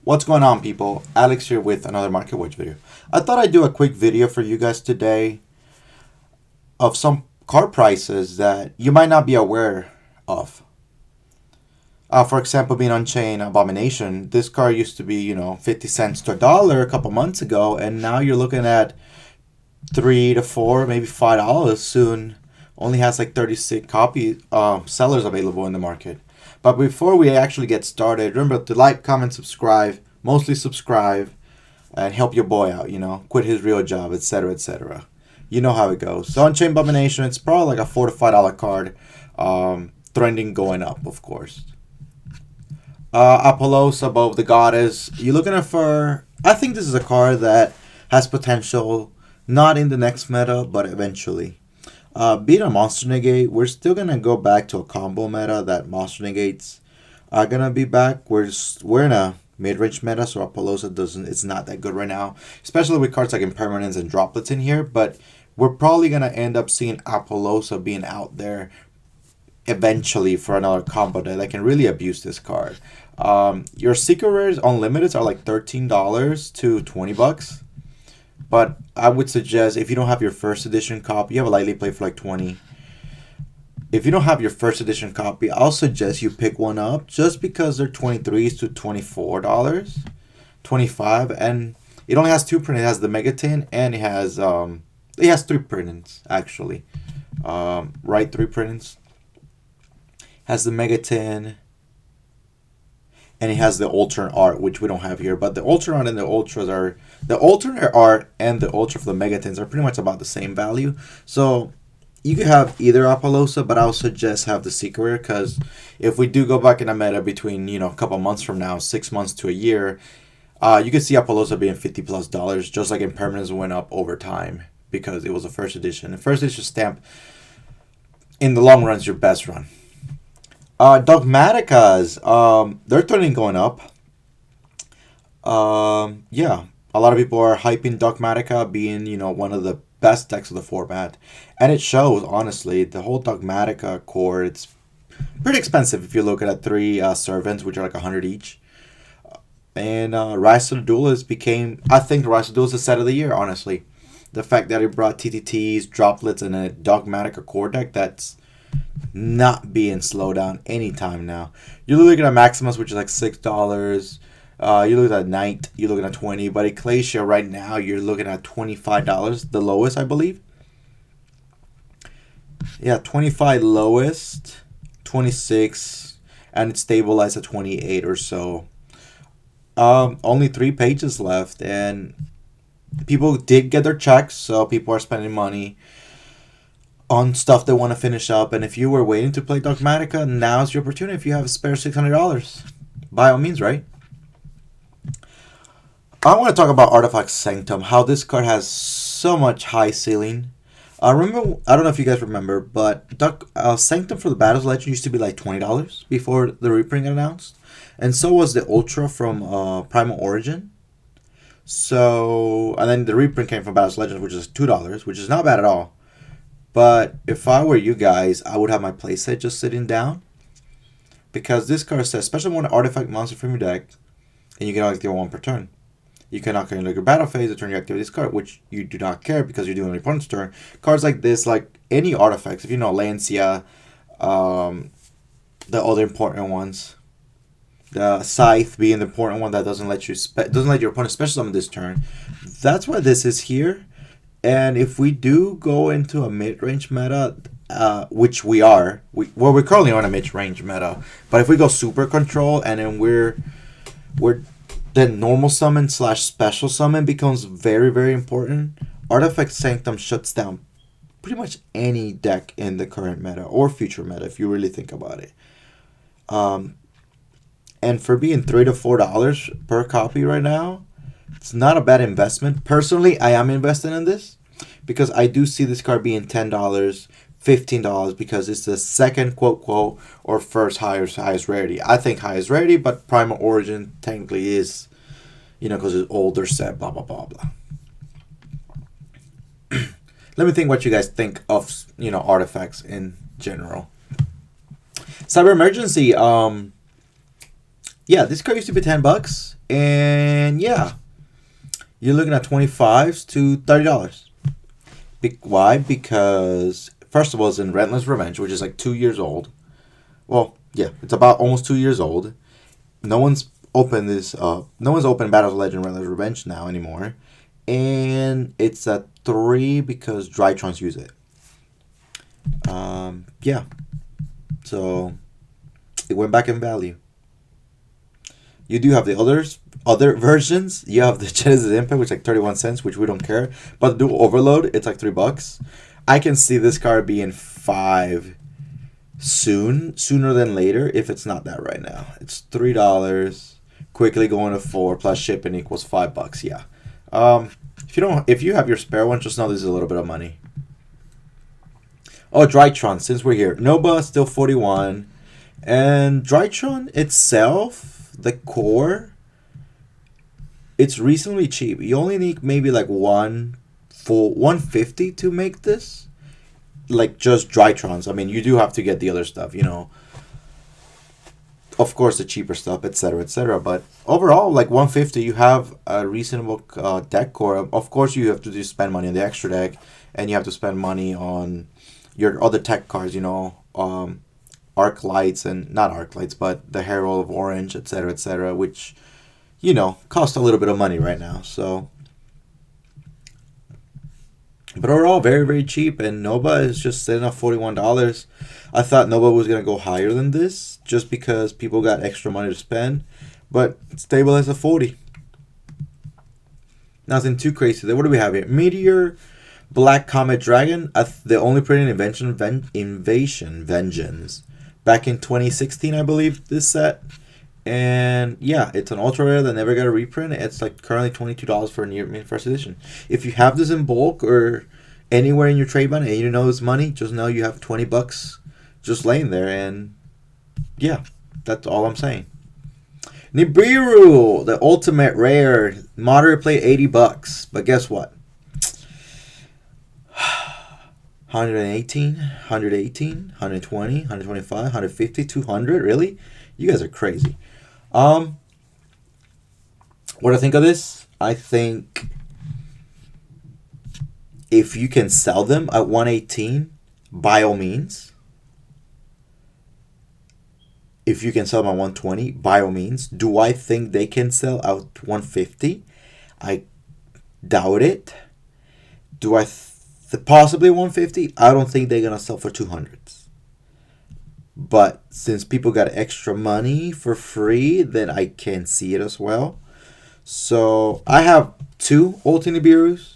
What's going on, people? Alex here with another Market Watch video. I thought I'd do a quick video for you guys today of some car prices that you might not be aware of. For example, being on chain Abomination, this car used to be, 50 cents to a dollar a couple months ago, and now you're looking at 3 to 4, maybe $5 soon. Only has like 36 copy sellers available in the market. But before we actually get started, remember to like, comment, subscribe, mostly subscribe, and help your boy out, quit his real job, etc., etc. You know how it goes. So on Chain Abomination, it's probably like a $4 to $5 card, trending going up, of course. Apollos above the Goddess. You're looking at for, I think this is a card that has potential, not in the next meta, but eventually. Being a Monster Negate, we're still going to go back to a combo meta that Monster Negates are going to be back. We're in a mid-range meta, so Apollosa it's not that good right now, especially with cards like Impermanence and Droplets in here, but we're probably going to end up seeing Apollosa being out there eventually for another combo that can really abuse this card. Your Secret Rares Unlimiteds are like $13 to $20. But I would suggest if you don't have your first edition copy, you have a lightly play for like 20. If you don't have your first edition copy, I'll suggest you pick one up just because they're $23 to $24, $25, and it only has two prints. It has the Megatin and it has three prints actually. Right, three prints. Has the Megatin. And it has the alternate art, which we don't have here. But the alternate art and the ultras are... The alternate art and the ultra for the Megatins are pretty much about the same value. So you could have either Apollosa, but I'll suggest have the Secret Rare. Because if we do go back in a meta between, a couple months from now, 6 months to a year, you can see Apollosa being $50+, just like Impermanence went up over time. Because it was a first edition. The first edition stamp, in the long run, is your best run. Dogmaticas, they're turning going up. Yeah, a lot of people are hyping Dogmatica being, one of the best decks of the format. And it shows, honestly, the whole Dogmatica core, it's pretty expensive if you look at 3 servants, which are like 100 each. And Rise of the Duelist became, I think Rise of the Duelist is set of the year, honestly. The fact that it brought TTTs, Droplets, and a Dogmatica core deck, that's not being slowed down anytime now. You're looking at Maximus, which is like $6. You're looking at Knight, you're looking at $20. But Ecclesia right now, you're looking at $25, the lowest, I believe. Yeah, 25 lowest, 26, and it's stabilized at 28 or so. Only 3 pages left, and people did get their checks, so people are spending money on stuff they want to finish up. And if you were waiting to play Dogmatica, now's your opportunity. If you have a spare $600, by all means, right? I want to talk about Artifact Sanctum, how this card has so much high ceiling. I don't know if you guys remember, but Sanctum for the Battles Legend used to be like $20 before the reprint got announced. And so was the Ultra from Primal Origin. So, and then the reprint came from Battles Legends, which is $2, which is not bad at all. But if I were you guys, I would have my playset just sitting down. Because this card says, especially when an artifact monster from your deck, and you can only activate 1 per turn. You can activate your battle phase the turn you activate this card, which you do not care because you're doing your opponent's turn. Cards like this, like any artifacts, if you know Lancia, the other important ones, the Scythe being the important one that doesn't let your opponent special summon this turn. That's why this is here. And if we do go into a mid-range meta, which we are, we're currently on a mid-range meta. But if we go super control and then we're then normal summon / special summon becomes very, very important. Artifact Sanctum shuts down pretty much any deck in the current meta or future meta if you really think about it. And for being $3 to $4 per copy right now, it's not a bad investment. Personally, I am investing in this because I do see this card being $10, $15 because it's the second quote or first highest rarity. I think highest rarity, but Primal Origin technically is, because it's older set, blah, blah, blah, blah. Let me think what you guys think of, artifacts in general. Cyber Emergency, Yeah, this car used to be $10, and yeah, you're looking at 25s to $30. Why? Because first of all, it's in Relentless Revenge, which is like 2 years old. Well, yeah, it's about almost 2 years old. No one's opened this. No one's opened Battle of Legend Relentless Revenge now anymore, and it's a 3 because Drytrons use it. Yeah, so it went back in value. You do have the other versions. You have the Genesis Impact, which is like 31 cents, which we don't care. But the Dual Overload, it's like $3. I can see this car being 5 sooner than later, if it's not that right now. It's $3, quickly going to 4 plus shipping equals $5. Yeah. If you have your spare one, just know this is a little bit of money. Oh, Drytron, since we're here, Nova still 41, and Drytron itself, the core, it's reasonably cheap. You only need maybe like 150 to make this, like just Drytrons. I mean, you do have to get the other stuff, of course, the cheaper stuff, etc., etc. But overall, like 150, you have a reasonable deck core. Of course, you have to just spend money on the extra deck, and you have to spend money on your other tech cars, arc lights, and not arc lights, but the Herald of Orange, etc., which, cost a little bit of money right now. So, but overall, very, very cheap, and Nova is just sitting at $41. I thought Nova was going to go higher than this, just because people got extra money to spend, but it's stabilized at 40. Nothing too crazy there. What do we have here? Meteor, Black Comet Dragon, the only printed Invasion Vengeance, back in 2016, I believe, this set. And yeah, it's an ultra rare that never got a reprint. It's like currently $22 for a near mint first edition. If you have this in bulk or anywhere in your trade ban and you know it's money, just know you have $20 just laying there. And yeah, that's all I'm saying. Nibiru, the ultimate rare, moderate play, $80. But guess what? 118, 118, 120, 125, 150, 200. Really? You guys are crazy. What do I think of this? I think if you can sell them at 118, by all means. If you can sell them at 120, by all means. Do I think they can sell at 150? I doubt it. Do I possibly 150? I don't think they're gonna sell for 200s. But since people got extra money for free, then I can see it as well. So I have 2 Ulti Nibirus,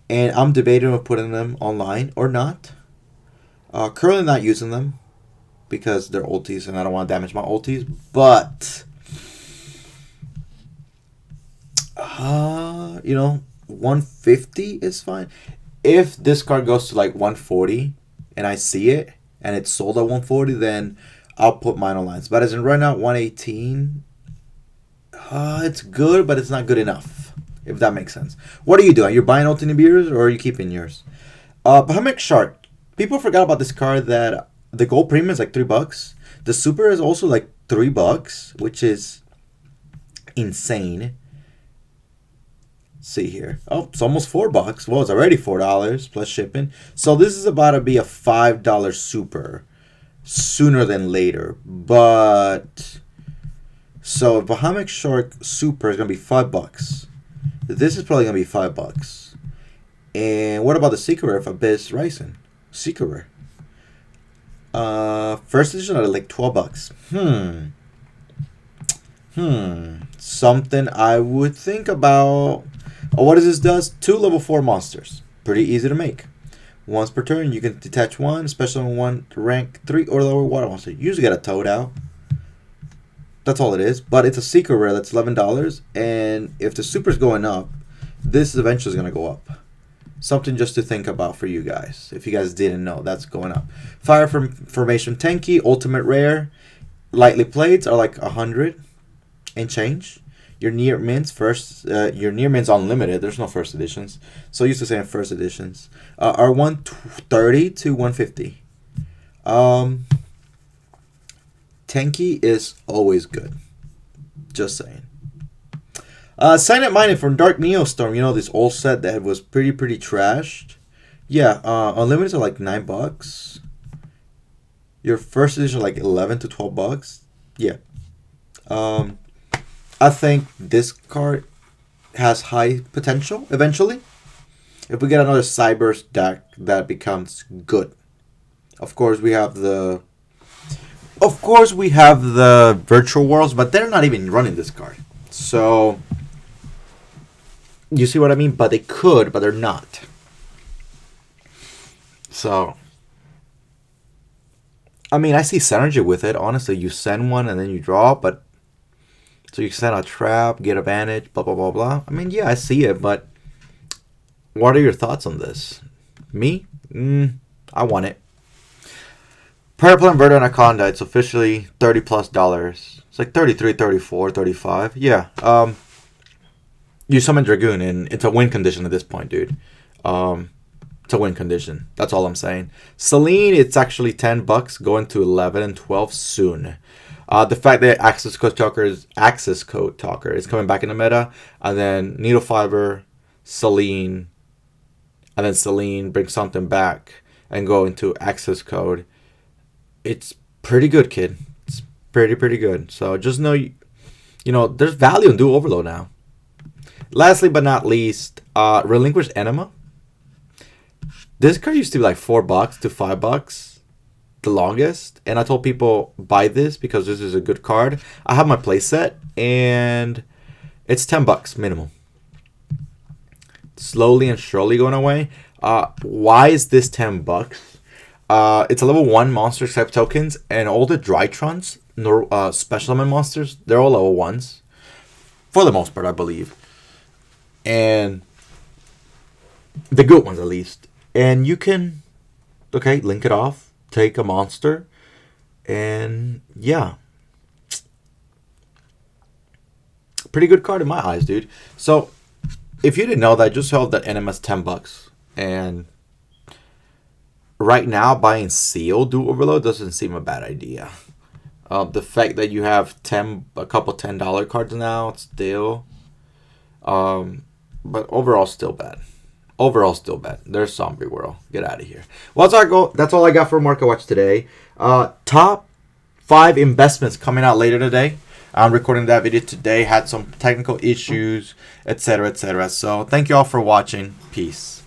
and I'm debating on putting them online or not. Currently not using them because they're ultis and I don't want to damage my ultis. But 150 is fine. If this card goes to like 140 and I see it and it's sold at 140, then I'll put mine online. But as in right now, 118, it's good, but it's not good enough, if that makes sense. What are you doing? You're buying Ultimate Beers or are you keeping yours? Bahamut Shark. People forgot about this card that the gold premium is like $3. The super is also like $3, which is insane. See here. Oh, it's almost $4. Well, it's already $4 plus shipping. So this is about to be a $5 super sooner than later. But so if Bahamut Shark Super is gonna be $5, this is probably gonna be $5. And what about the Secret Rare of Abyss Rising? Secret Rare. First edition are like $12. Something I would think about. What does this does? 2 level 4 monsters. Pretty easy to make. Once per turn, you can detach one, especially on one rank 3 or lower water monster. You usually get a Toad out. That's all it is. But it's a secret rare that's $11. And if the super's going up, this eventually is going to go up. Something just to think about for you guys. If you guys didn't know, that's going up. Fire Formation Tenki, ultimate rare. Lightly plates are like 100 and change. Your near mints your near mints unlimited. There's no first editions, so used to saying first editions are 130 to 150. Tenki is always good. Just saying. Sign Up Mining from Dark Neostorm. You know, this old set that was pretty trashed. Yeah, unlimited are like $9. Your first edition like $11 to $12. Yeah. I think this card has high potential eventually. If we get another Cyberse deck that becomes good. Of course we have the virtual worlds, but they're not even running this card. So you see what I mean? But they could, but they're not. So I mean, I see synergy with it. Honestly, you send one and then you draw, but so you send a trap, get advantage, blah blah blah blah. I mean, yeah, I see it, but what are your thoughts on this? Me? I want it. Purple Inverted Anaconda, it's officially $30+. It's like 33, 34, 35. Yeah. You summon Dragoon and it's a win condition at this point, dude. It's a win condition. That's all I'm saying. Celine, it's actually $10, going to 11 and 12 soon. The fact that Access Code Talker is coming back in the meta, and then Needle Fiber, Celine, and then Celine brings something back and go into Access Code. It's pretty good, kid. It's pretty good. So just know, you know, there's value in Dual Overload now. Lastly but not least, Relinquished Enema. This card used to be like $4 to $5, the longest. And I told people, buy this because this is a good card. I have my playset, and it's $10 minimum. Slowly and surely going away. Why is this $10? It's a level 1 monster type tokens, and all the Drytrons, special element monsters, they're all level 1s. For the most part, I believe. And the good ones, at least. And you can, okay, link it off, take a monster, and yeah. Pretty good card in my eyes, dude. So, if you didn't know that, just held that NMS $10. And right now, buying Seal Dual Overload doesn't seem a bad idea. The fact that you have a couple $10 cards now, still. But overall, still bad. There's Zombie World. Get out of here. Well, that's all I got for Market Watch today. Top 5 investments coming out later today. I'm recording that video today. Had some technical issues, etc. So thank you all for watching. Peace.